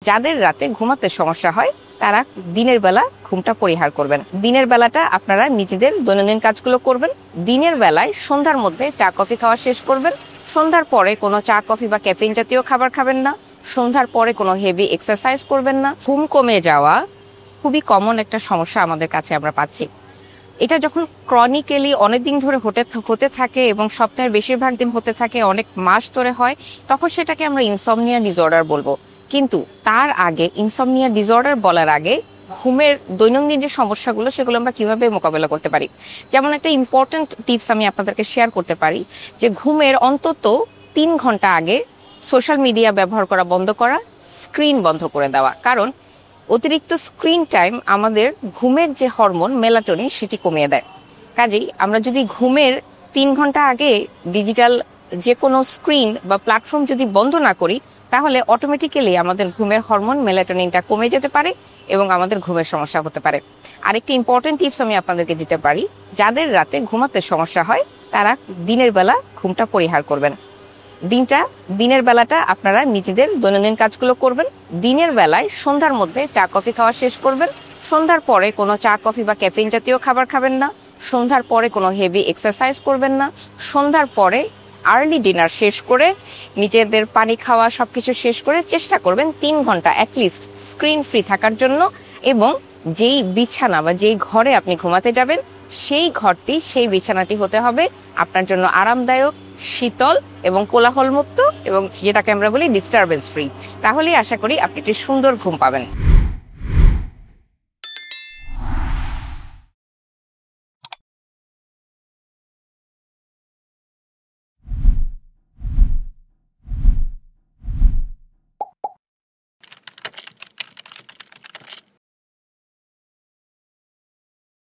যাদের রাতে ঘুমাতে সমস্যা হয় তারা দিনের বেলা ঘুমটা পরিহার করবেন। দিনের বেলাটা আপনারা নিজেদের দৈনন্দিন কাজগুলো করবেন। দিনের বেলায় সন্ধ্যার মধ্যে চা কফি খাওয়া শেষ করবেন। সন্ধ্যার পরে কোনো চা কফি বা ক্যাফেইন জাতীয় খাবার খাবেন না। সন্ধ্যার পরে কোনো হেভি এক্সারসাইজ করবেন না। ঘুম কমে যাওয়া খুবই কমন একটা সমস্যা আমাদের কাছে আমরা পাচ্ছি। এটা যখন ক্রনিক্যালি অনেকদিন ধরে হতে থাকে এবং সপ্তাহের বেশিরভাগ দিন হতে থাকে, অনেক মাস ধরে হয়, তখন সেটাকে আমরা ইনসমনিয়া ডিসঅর্ডার বলবো। কিন্তু তার আগে, ইনসমনিয়া ডিসঅর্ডার বলার আগে ঘুমের দৈনন্দিন যে সমস্যাগুলো সেগুলো আমরা কিভাবে মোকাবেলা করতে পারি, যেমন একটা ইম্পর্টেন্ট টিপস আমি আপনাদেরকে শেয়ার করতে পারি যে ঘুমের অন্তত 3 ঘন্টা আগে সোশ্যাল মিডিয়া ব্যবহার করা বন্ধ করা, স্ক্রিন বন্ধ করে দেওয়া। কারণ অতিরিক্ত স্ক্রিন টাইম আমাদের ঘুমের যে হরমোন মেলাটোনিন সেটি কমিয়ে দেয়। কাজেই আমরা যদি ঘুমের 3 ঘন্টা আগে ডিজিটাল যে কোনো স্ক্রিন বা প্ল্যাটফর্ম যদি বন্ধ না করি, তাহলে অটোমেটিক্যালি আমাদের ঘুমের হরমোন মেলাটোনিনটা কমে যেতে পারে এবং আমাদের ঘুমের সমস্যা হতে পারে। আরেকটি ইম্পর্টেন্ট টিপস আমি আপনাদেরকে দিতে পারি, যাদের রাতে ঘুমাতে সমস্যা হয় তারা দিনের বেলা ঘুমটা পরিহার করবেন। দিনের বেলাটা আপনারা নিজেদের দৈনন্দিন কাজগুলো করবেন। দিনের বেলায় সন্ধ্যার মধ্যে চা কফি খাওয়া শেষ করবেন। সন্ধ্যার পরে কোনো চা কফি বা ক্যাফেইন জাতীয় খাবার খাবেন না। সন্ধ্যার পরে কোনো হেভি এক্সারসাইজ করবেন না। সন্ধ্যার পরে আর্লি ডিনার শেষ করে নিজেদের পানি খাওয়া সবকিছু শেষ করে চেষ্টা করবেন 3 ঘন্টা অ্যাটলিস্ট স্ক্রিন ফ্রি থাকার জন্য। এবং যেই বিছানা বা যেই ঘরে আপনি ঘুমাতে যাবেন সেই বিছানাটি হতে হবে আপনার জন্য আরামদায়ক, শীতল এবং কোলাহল মুক্ত, এবং যেটাকে আমরা বলি ডিস্টারবেন্স ফ্রি। তাহলেই আশা করি আপনি একটি সুন্দর ঘুম পাবেন।